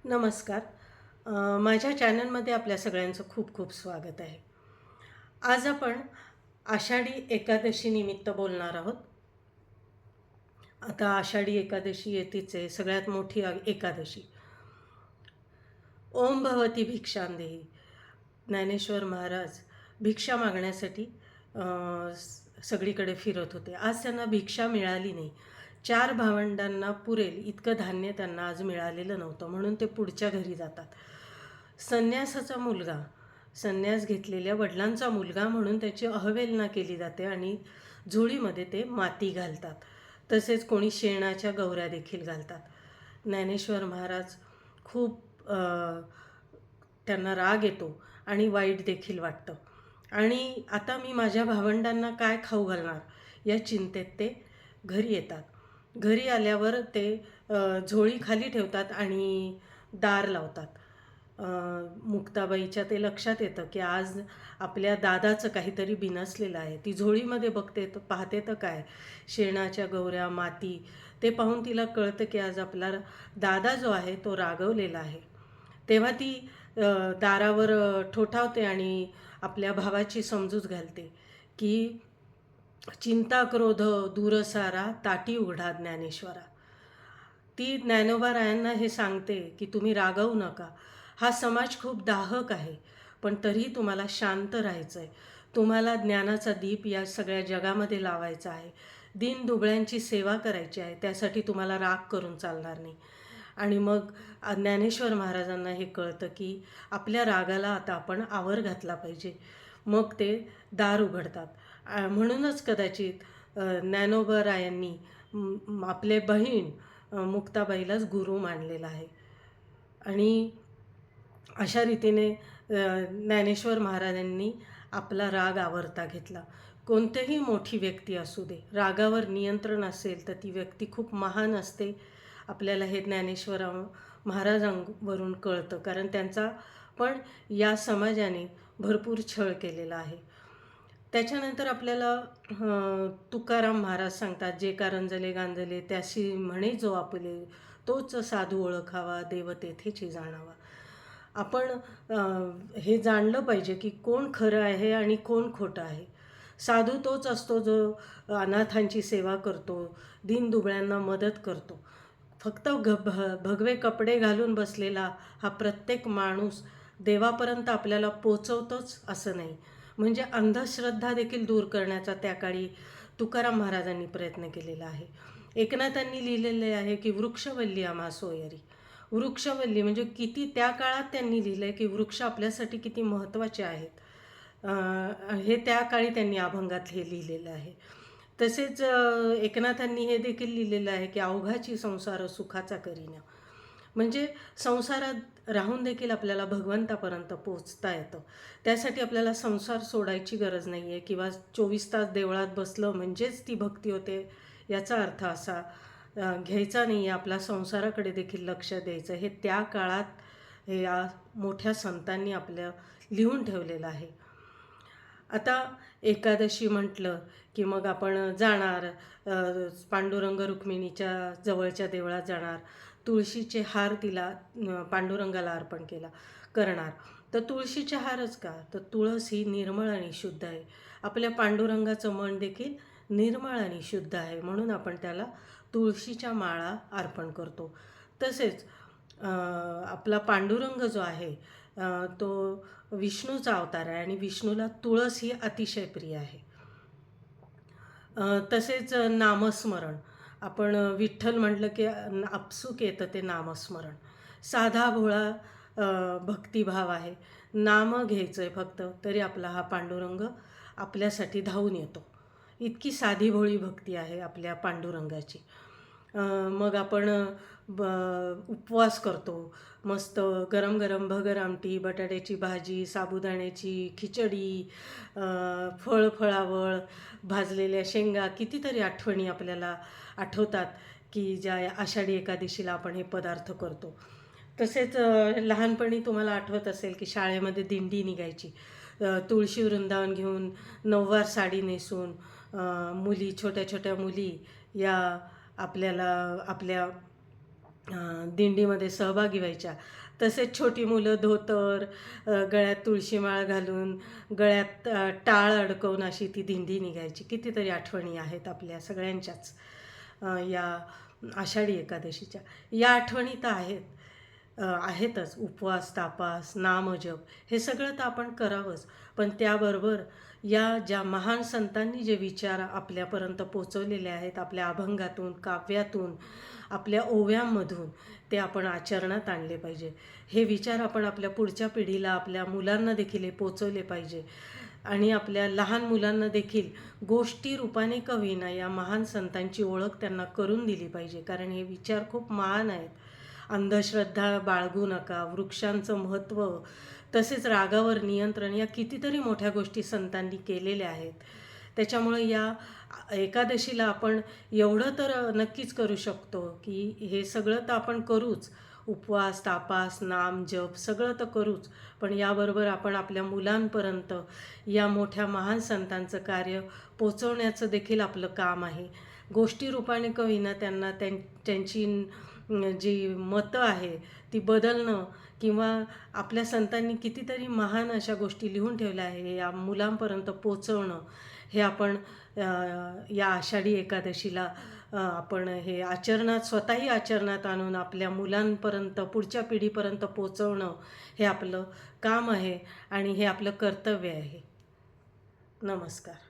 नमस्कार. माझ्या चॅनलमध्ये आपल्या सगळ्यांचं खूप खूप स्वागत आहे. आज आपण आषाढी एकादशी निमित्त बोलणार आहोत. आता आषाढी एकादशी येतेच आहे, सगळ्यात मोठी एकादशी. ओम भवती भिक्षांदेही. ज्ञानेश्वर महाराज भिक्षा मागण्यासाठी सगळीकडे फिरत होते. आज त्यांना भिक्षा मिळाली नाही. 4 भावंडांना पुरेल इतकं धान्य त्यांना आज मिळालेलं नव्हतं, म्हणून ते पुढच्या घरी जातात. संन्यासाचा मुलगा, संन्यास घेतलेल्या वडिलांचा मुलगा म्हणून त्याची अवहेलना केली जाते आणि झोळीमध्ये ते माती घालतात. तसेच कोणी शेणाच्या गौऱ्या देखील घालतात. ज्ञानेश्वर महाराज खूप त्यांना राग येतो आणि वाईट देखील वाटतं. आणि आता मी माझ्या भावंडांना काय खाऊ घालणार या चिंतेत ते घरी येतात. घरी आल्यावर ते झोळी खाली ठेवतात आणि दार लावतात. मुक्ताबाईच्या ते लक्षात येतं की आज आपल्या दादाचं काहीतरी बिनसलेलं आहे. ती झोळीमध्ये बघते तर पाहते तर काय, शेणाच्या गौऱ्या, माती. ते पाहून तिला कळतं की आज आपला दादा जो आहे तो रागवलेला आहे. तेव्हा ती दारावर ठोठावते आणि आपल्या भावाची समजूत घालते की चिंता क्रोध दूर सारा, ताटी उघडा ज्ञानेश्वरा. ती ज्ञानोबारायांना हे सांगते की तुम्ही रागवू नका. हा समाज खूप दाहक आहे, पण तरीही तुम्हाला शांत राहायचं आहे. तुम्हाला ज्ञानाचा दीप या सगळ्या जगामध्ये लावायचा आहे. दीनदुबळ्यांची सेवा करायची आहे. त्यासाठी तुम्हाला राग करून चालणार नाही. आणि मग ज्ञानेश्वर महाराजांना हे कळतं की आपल्या रागाला आता आपण आवर घातला पाहिजे. मग ते दार उघडतात. म्हणूनच कदाचित ज्ञानोबारायांनी आपले बहीण मुक्ताबाईलाच गुरु मानलेला आहे. आणि अशा रीतीने ज्ञानेश्वर महाराजांनी आपला राग आवरता घेतला. कोणतीही मोठी व्यक्ती असू दे, रागावर नियंत्रण असेल तर ती व्यक्ती खूप महान असते. आपल्याला हे ज्ञानेश्वर महाराजांवरून कळतं, कारण त्यांचा पण या समाजाने भरपूर छळ केलेला आहे. त्याच्यानंतर आपल्याला तुकाराम महाराज सांगतात, जे कारंजले गांजले त्याशी म्हणे जो आपले, तोच साधू ओळखावा, देव तेथेची जाणावा. आपण हे जाणलं पाहिजे की कोण खरं आहे आणि कोण खोटं आहे. साधू तोच असतो जो अनाथांची सेवा करतो, दीनदुबळ्यांना मदत करतो. फक्त भगवे कपडे घालून बसलेला हा प्रत्येक माणूस देवापर्यंत आपल्याला पोचवतोच असं नाही. म्हणजे अंधश्रद्धा देखील दूर करण्याचा त्या काळी तुकाराम महाराजांनी प्रयत्न केलेला आहे. एकनाथांनी लिहिलेले आहे की वृक्षवल्ली आम्हा सोयरी. वृक्षवल्ली म्हणजे किती त्या काळात त्यांनी लिहिलं आहे की वृक्ष आपल्यासाठी किती महत्त्वाचे आहेत. हे त्या काळी त्यांनी अभंगात हे लिहिलेलं आहे. तसेच एकनाथांनी हे देखील लिहिलेलं आहे की अवघाची संसार सुखाचा करीना. म्हणजे संसारात राहून देखील आपल्याला भगवंतापर्यंत पोचता येतं. त्यासाठी आपल्याला संसार सोडायची गरज नाही आहे किंवा 24 तास देवळात बसलं म्हणजेच ती भक्ती होते याचा अर्थ असा घ्यायचा नाही आहे. आपल्या संसाराकडे देखील लक्ष द्यायचं. हे त्या काळात हे या मोठ्या संतांनी आपल्या लिहून ठेवलेलं आहे. आता एकादशी म्हटलं की मग आपण जाणार, पांडुरंग रुक्मिणीच्या जवळच्या देवळात जाणार, तुळशीचे हार तिला पांडुरंगाला अर्पण करणार. तर तुळशीचे हारच का, तर तुळस ही निर्मळ आणि शुद्ध आहे. आपल्या पांडुरंगाचं मन देखील निर्मळ आणि शुद्ध आहे, म्हणून आपण त्याला तुळशीच्या माळा अर्पण करतो. तसेच आपला पांडुरंग जो आहे तो विष्णूचा अवतार आहे आणि विष्णूला तुळस ही अतिशय प्रिय आहे. तसेच नामस्मरण, आपण विठ्ठल म्हटलं की आपसूक येतं ते नामस्मरण. साधा भोळा भक्तिभाव आहे. नाम घ्यायचं आहे फक्त, तरी आपला हा पांडुरंग आपल्यासाठी धावून येतो. इतकी साधी भोळी भक्ती आहे आपल्या पांडुरंगाची. मग आपण उपवास करतो. मस्त गरम गरम भगर आमटी, बटाट्याची भाजी, साबुदाण्याची खिचडी, फळावळ, भाजलेल्या शेंगा, कितीतरी आठवणी आपल्याला आठवतात की ज्या आषाढी एकादशीला आपण हे पदार्थ करतो. तसेच लहानपणी तुम्हाला आठवत असेल की शाळेमध्ये दिंडी निघायची. तुळशी वृंदावन घेऊन नऊवार साडी नेसून मुली, छोट्या छोट्या मुली या आपल्याला आपल्या दिंडीमध्ये सहभागी व्हायच्या. तसेच छोटी मुलं धोतर, गळ्यात तुळशीमाळ घालून, गळ्यात टाळ अडकवून अशी ती दिंडी निघायची. कितीतरी आठवणी आहेत आपल्या सगळ्यांच्याच या आषाढी एकादशीच्या. या आठवणी तर आहेतच. उपवास, तापास, नामजप हे सगळं तर आपण करावंच. पण त्याबरोबर या ज्या महान संतांनी जे विचार आपल्यापर्यंत पोचवलेले आहेत, आपल्या अभंगातून, काव्यातून, आपल्या ओव्यांमधून, ते आपण आचरणात आणले पाहिजे. हे विचार आपण आपल्या पुढच्या पिढीला, आपल्या मुलांना देखील हे पोचवले पाहिजे. आणि आपल्या लहान मुलांना देखील गोष्टी रूपाने का होईना या महान संतांची ओळख त्यांना करून दिली पाहिजे. कारण हे विचार खूप महान आहेत. अंधश्रद्धा बाळगू नका, वृक्षांचं महत्त्व, तसेच रागावर नियंत्रण, या कितीतरी मोठ्या गोष्टी संतांनी केलेल्या आहेत. त्याच्यामुळे या एकादशीला आपण एवढं तर नक्कीच करू शकतो की हे सगळं तर आपण करूच. उपवास, तापास, नाम, जप सगळं तर करूच. पण याबरोबर आपण आपल्या मुलांपर्यंत या मोठ्या महान संतांचं कार्य पोचवण्याचं देखील आपलं काम आहे. गोष्टी रूपाने का होईना त्यांना त्यांची जी मतं आहे ती बदलणं, किंवा आपल्या संतांनी कितीतरी महान अशा गोष्टी लिहून ठेवल्या आहे या मुलांपर्यंत पोचवणं, हे आपण या आषाढी एकादशीला आपण हे आचरणात, स्वतःही आचरणात आणून आपल्या मुलांपर्यंत, पुढच्या पिढीपर्यंत पोचवणं हे आपलं काम आहे आणि हे आपलं कर्तव्य आहे. नमस्कार.